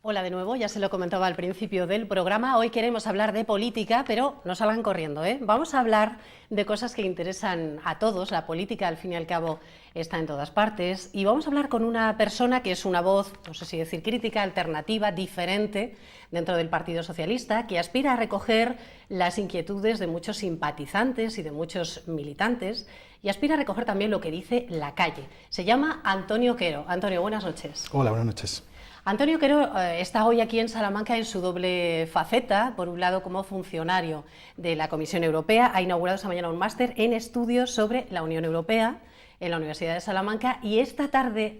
Hola de nuevo, ya se lo comentaba al principio del programa. Hoy queremos hablar de política, pero no salgan corriendo, ¿eh? Vamos a hablar de cosas que interesan a todos. La política, al fin y al cabo, está en todas partes. Y vamos a hablar con una persona que es una voz, no sé si decir crítica, alternativa, diferente dentro del Partido Socialista, que aspira a recoger las inquietudes de muchos simpatizantes y de muchos militantes, y aspira a recoger también lo que dice la calle. Se llama Antonio Quero. Antonio, buenas noches. Hola, buenas noches. Antonio Quero está hoy aquí en Salamanca en su doble faceta. Por un lado, como funcionario de la Comisión Europea, ha inaugurado esta mañana un máster en estudios sobre la Unión Europea en la Universidad de Salamanca, y esta tarde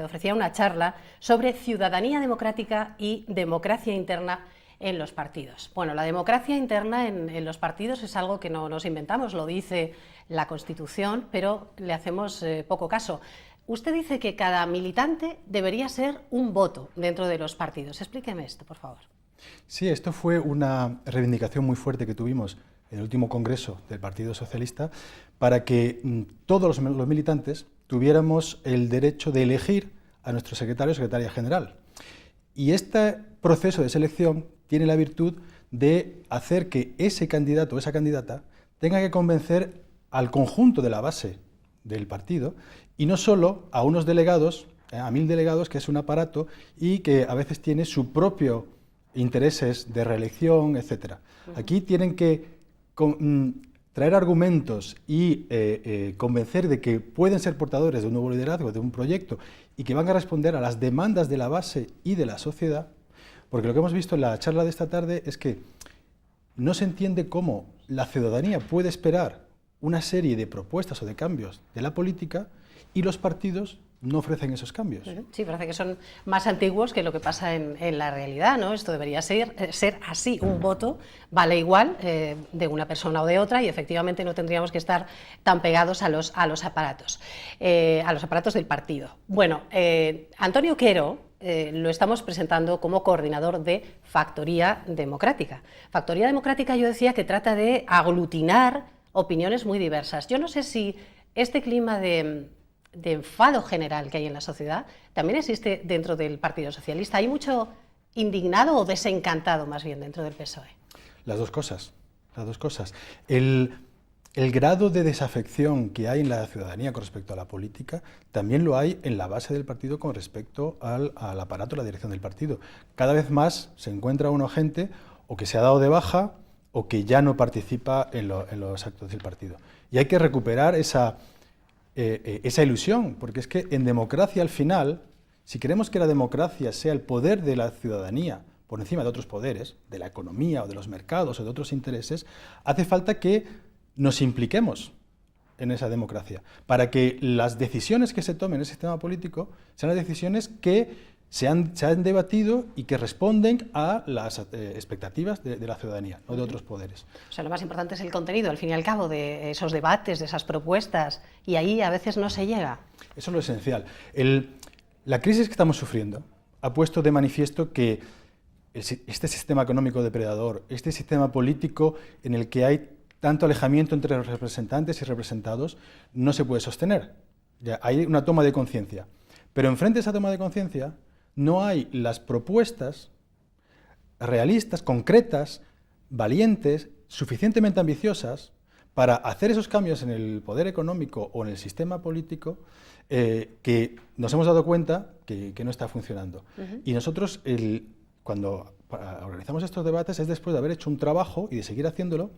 ofrecía una charla sobre ciudadanía democrática y democracia interna en los partidos. Bueno, la democracia interna en los partidos es algo que no nos inventamos, lo dice la Constitución, pero le hacemos poco caso. Usted dice que cada militante debería ser un voto dentro de los partidos. Explíqueme esto, por favor. Sí, esto fue una reivindicación muy fuerte que tuvimos en el último congreso del Partido Socialista para que todos los militantes tuviéramos el derecho de elegir a nuestro secretario o secretaria general. Y este proceso de selección tiene la virtud de hacer que ese candidato o esa candidata tenga que convencer al conjunto de la base del partido y no solo a unos delegados, a 1000 delegados, que es un aparato y que a veces tiene su propio intereses de reelección, etc. Aquí tienen que traer argumentos y convencer de que pueden ser portadores de un nuevo liderazgo, de un proyecto, y que van a responder a las demandas de la base y de la sociedad, porque lo que hemos visto en la charla de esta tarde es que no se entiende cómo la ciudadanía puede esperar una serie de propuestas o de cambios de la política y los partidos no ofrecen esos cambios. Sí, parece que son más antiguos que lo que pasa en la realidad, ¿no? Esto debería ser así, un voto vale igual de una persona o de otra, y efectivamente no tendríamos que estar tan pegados a los aparatos del partido. Bueno, Antonio Quero lo estamos presentando como coordinador de Factoría Democrática. Factoría Democrática, yo decía que trata de aglutinar opiniones muy diversas. Yo no sé si este clima de enfado general que hay en la sociedad también existe dentro del Partido Socialista. ¿Hay mucho indignado o desencantado más bien dentro del PSOE? Las dos cosas, las dos cosas. El grado de desafección que hay en la ciudadanía con respecto a la política también lo hay en la base del partido con respecto al aparato, la dirección del partido. Cada vez más se encuentra uno gente o que se ha dado de baja o que ya no participa en los actos del partido. Y hay que recuperar esa ilusión, porque es que en democracia al final, si queremos que la democracia sea el poder de la ciudadanía por encima de otros poderes, de la economía o de los mercados o de otros intereses, hace falta que nos impliquemos en esa democracia, para que las decisiones que se tomen en el sistema político sean las decisiones que se han debatido y que responden a las expectativas de la ciudadanía, no de otros poderes. O sea, lo más importante es el contenido, al fin y al cabo, de esos debates, de esas propuestas, y ahí a veces no se llega. Eso es lo esencial. La crisis que estamos sufriendo ha puesto de manifiesto que este sistema económico depredador, este sistema político en el que hay tanto alejamiento entre los representantes y representados, no se puede sostener. Ya hay una toma de conciencia. Pero enfrente de esa toma de conciencia no hay las propuestas realistas, concretas, valientes, suficientemente ambiciosas para hacer esos cambios en el poder económico o en el sistema político que nos hemos dado cuenta que no está funcionando. Y nosotros, cuando organizamos estos debates, es después de haber hecho un trabajo y de seguir haciéndolo,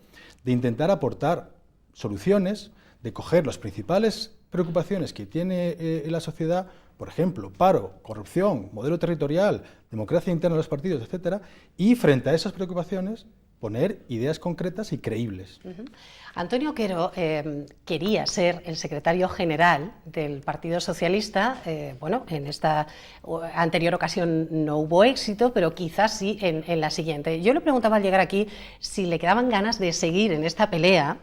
de intentar aportar soluciones, de coger las principales preocupaciones que tiene la sociedad, por ejemplo, paro, corrupción, modelo territorial, democracia interna de los partidos, etcétera, y frente a esas preocupaciones poner ideas concretas y creíbles. Antonio Quero quería ser el secretario general del Partido Socialista. Bueno, en esta anterior ocasión no hubo éxito, pero quizás sí en la siguiente. Yo le preguntaba al llegar aquí si le quedaban ganas de seguir en esta pelea,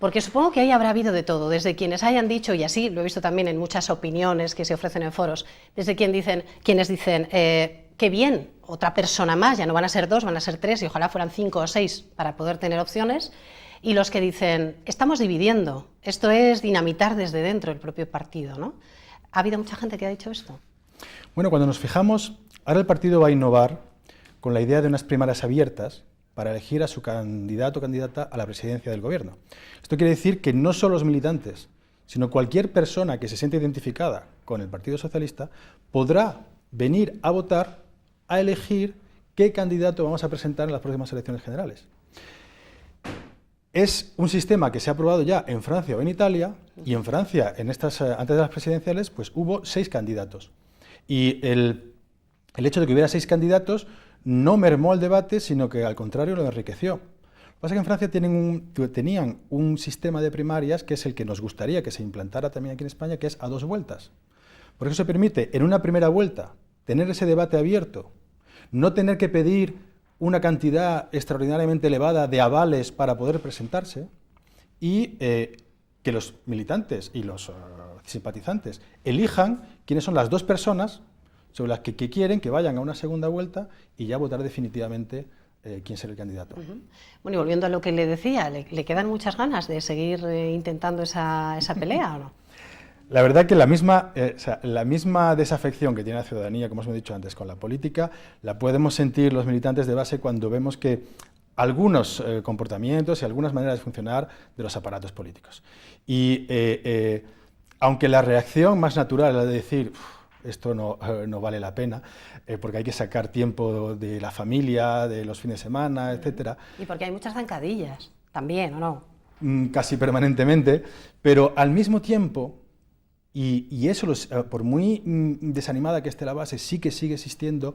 porque supongo que ahí habrá habido de todo, desde quienes hayan dicho, y así lo he visto también en muchas opiniones que se ofrecen en foros, desde quienes dicen qué bien, otra persona más, ya no van a ser 2, van a ser 3, y ojalá fueran 5 o 6 para poder tener opciones, y los que dicen, estamos dividiendo, esto es dinamitar desde dentro el propio partido, ¿no? ¿Ha habido mucha gente que ha dicho esto? Bueno, cuando nos fijamos, ahora el partido va a innovar con la idea de unas primarias abiertas para elegir a su candidato o candidata a la presidencia del gobierno. Esto quiere decir que no solo los militantes, sino cualquier persona que se siente identificada con el Partido Socialista podrá venir a votar, a elegir qué candidato vamos a presentar en las próximas elecciones generales. Es un sistema que se ha aprobado ya en Francia o en Italia, y en Francia, antes de las presidenciales, pues hubo 6 candidatos. Y el hecho de que hubiera 6 candidatos no mermó el debate, sino que al contrario lo enriqueció. Lo que pasa es que en Francia tenían un sistema de primarias que es el que nos gustaría que se implantara también aquí en España, que es a 2 vueltas. Por eso se permite en una primera vuelta tener ese debate abierto, no tener que pedir una cantidad extraordinariamente elevada de avales para poder presentarse, y que los militantes y los simpatizantes elijan quiénes son las 2 personas sobre las que quieren que vayan a una segunda vuelta y ya votar definitivamente quién será el candidato. Bueno, y volviendo a lo que le decía, ¿le quedan muchas ganas de seguir intentando esa pelea o no? La verdad que la misma desafección que tiene la ciudadanía, como os he dicho antes, con la política, la podemos sentir los militantes de base cuando vemos que algunos comportamientos y algunas maneras de funcionar de los aparatos políticos. Y aunque la reacción más natural es la de decir esto no vale la pena, porque hay que sacar tiempo de la familia, de los fines de semana, etcétera. Y porque hay muchas zancadillas también, ¿o no? Casi permanentemente, pero al mismo tiempo, y eso, por muy desanimada que esté la base, sí que sigue existiendo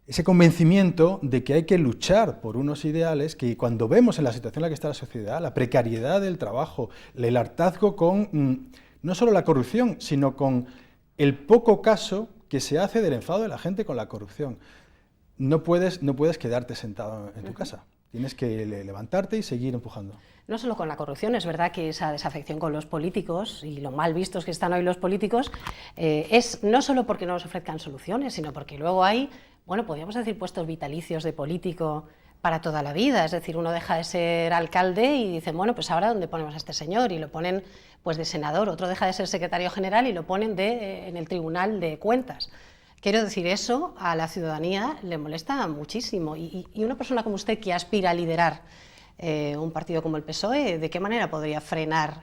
ese convencimiento de que hay que luchar por unos ideales que, cuando vemos en la situación en la que está la sociedad, la precariedad del trabajo, el hartazgo con no solo la corrupción, sino con el poco caso que se hace del enfado de la gente con la corrupción. No puedes quedarte sentado en tu casa. Tienes que levantarte y seguir empujando. No solo con la corrupción, es verdad que esa desafección con los políticos y lo mal vistos que están hoy los políticos es no solo porque no nos ofrezcan soluciones, sino porque luego hay, bueno, podríamos decir, puestos vitalicios de político para toda la vida. Es decir, uno deja de ser alcalde y dice, bueno, pues ahora ¿dónde ponemos a este señor? Y lo ponen pues de senador. Otro deja de ser secretario general y lo ponen en el Tribunal de Cuentas. Quiero decir, eso a la ciudadanía le molesta muchísimo. Y una persona como usted, que aspira a liderar un partido como el PSOE, ¿de qué manera podría frenar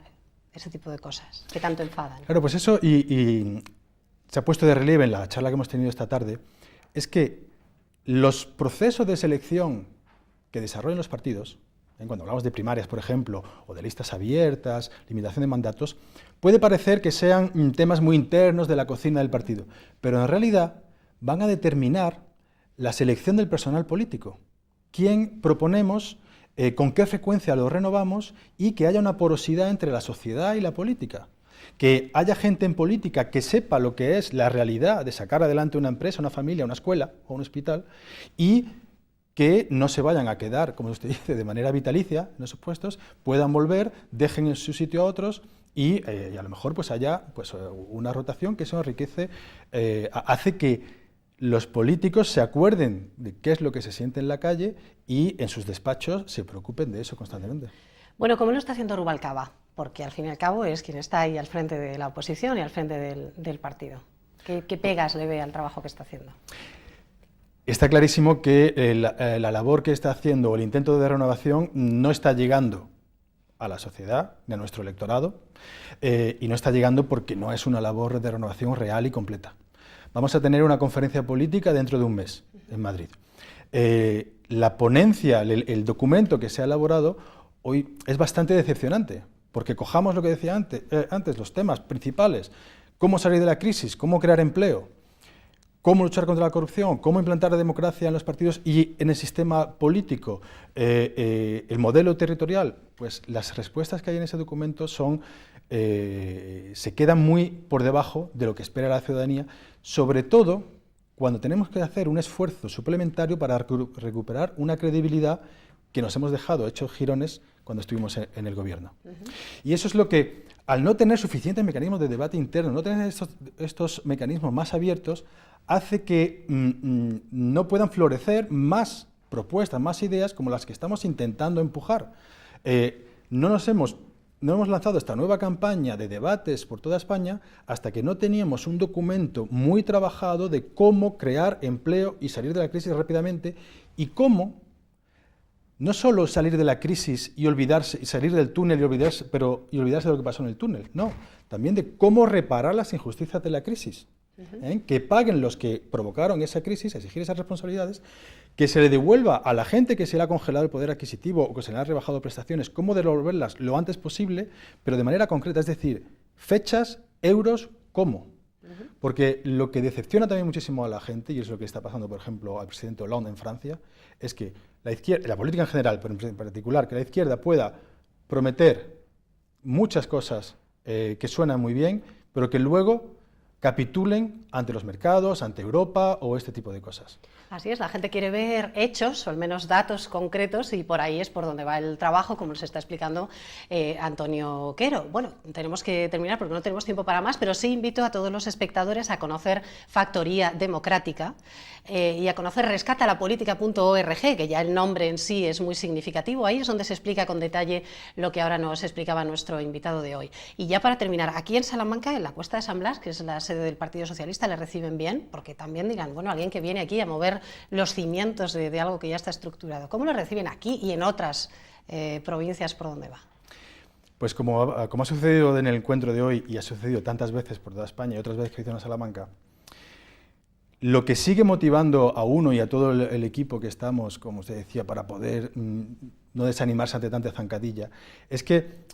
ese tipo de cosas que tanto enfadan? Claro, pues eso, y se ha puesto de relieve en la charla que hemos tenido esta tarde, es que los procesos de selección que desarrollan los partidos, cuando hablamos de primarias, por ejemplo, o de listas abiertas, limitación de mandatos, puede parecer que sean temas muy internos de la cocina del partido, pero en realidad van a determinar la selección del personal político. ¿Quién proponemos? ¿Con qué frecuencia lo renovamos? Y que haya una porosidad entre la sociedad y la política. Que haya gente en política que sepa lo que es la realidad de sacar adelante una empresa, una familia, una escuela o un hospital, y que no se vayan a quedar, como usted dice, de manera vitalicia en esos puestos, puedan volver, dejen en su sitio a otros y a lo mejor pues haya una rotación que eso enriquece, hace que los políticos se acuerden de qué es lo que se siente en la calle y en sus despachos se preocupen de eso constantemente. Bueno, ¿cómo lo está haciendo Rubalcaba? Porque al fin y al cabo es quien está ahí al frente de la oposición y al frente del partido. ¿Qué pegas le ve al trabajo que está haciendo? Está clarísimo que la labor que está haciendo o el intento de renovación no está llegando a la sociedad ni a nuestro electorado y no está llegando porque no es una labor de renovación real y completa. Vamos a tener una conferencia política dentro de un mes en Madrid. La ponencia, el documento que se ha elaborado hoy es bastante decepcionante, porque cojamos lo que decía antes, los temas principales: cómo salir de la crisis, cómo crear empleo, cómo luchar contra la corrupción, cómo implantar la democracia en los partidos y en el sistema político, el modelo territorial. Pues las respuestas que hay en ese documento se quedan muy por debajo de lo que espera la ciudadanía, sobre todo cuando tenemos que hacer un esfuerzo suplementario para recuperar una credibilidad que nos hemos dejado hechos jirones cuando estuvimos en el gobierno. Y eso es lo que, al no tener suficientes mecanismos de debate interno, no tener estos mecanismos más abiertos, hace que no puedan florecer más propuestas, más ideas como las que estamos intentando empujar. No nos hemos no hemos lanzado esta nueva campaña de debates por toda España hasta que no teníamos un documento muy trabajado de cómo crear empleo y salir de la crisis rápidamente y cómo no solo salir de la crisis y olvidarse, y salir del túnel y olvidarse de lo que pasó en el túnel, no, también de cómo reparar las injusticias de la crisis. Que paguen los que provocaron esa crisis, exigir esas responsabilidades, que se le devuelva a la gente que se le ha congelado el poder adquisitivo o que se le ha rebajado prestaciones, cómo devolverlas lo antes posible, pero de manera concreta, es decir, fechas, euros, cómo. Porque lo que decepciona también muchísimo a la gente, y es lo que está pasando, por ejemplo, al presidente Hollande en Francia, es que la izquierda, la política en general, pero en particular, que la izquierda pueda prometer muchas cosas que suenan muy bien, pero que luego capitulen ante los mercados, ante Europa o este tipo de cosas. Así es, la gente quiere ver hechos, o al menos datos concretos, y por ahí es por donde va el trabajo, como nos está explicando Antonio Quero. Bueno, tenemos que terminar porque no tenemos tiempo para más, pero sí invito a todos los espectadores a conocer Factoría Democrática y a conocer rescatalapolítica.org, que ya el nombre en sí es muy significativo. Ahí es donde se explica con detalle lo que ahora nos explicaba nuestro invitado de hoy. Y ya para terminar, aquí en Salamanca, en la Cuesta de San Blas, que es la sede del Partido Socialista, le reciben bien, porque también dirán, bueno, alguien que viene aquí a mover los cimientos de algo que ya está estructurado. ¿Cómo lo reciben aquí y en otras provincias por donde va? Pues como ha sucedido en el encuentro de hoy y ha sucedido tantas veces por toda España y otras veces que hizo en Salamanca, lo que sigue motivando a uno y a todo el equipo que estamos, como usted decía, para poder no desanimarse ante tanta zancadilla, es que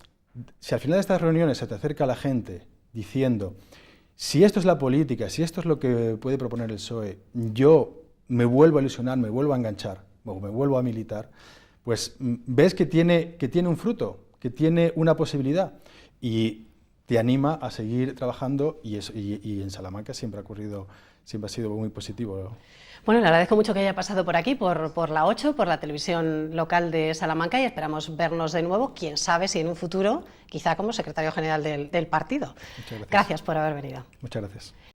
si al final de estas reuniones se te acerca la gente diciendo, si esto es la política, si esto es lo que puede proponer el PSOE, yo me vuelvo a ilusionar, me vuelvo a enganchar, o me vuelvo a militar, pues ves que tiene un fruto, que tiene una posibilidad y te anima a seguir trabajando y en Salamanca siempre ha sido muy positivo. Bueno, le agradezco mucho que haya pasado por aquí, por la 8, por la televisión local de Salamanca, y esperamos vernos de nuevo, quién sabe si en un futuro, quizá como secretario general del partido. Muchas gracias. Gracias por haber venido. Muchas gracias.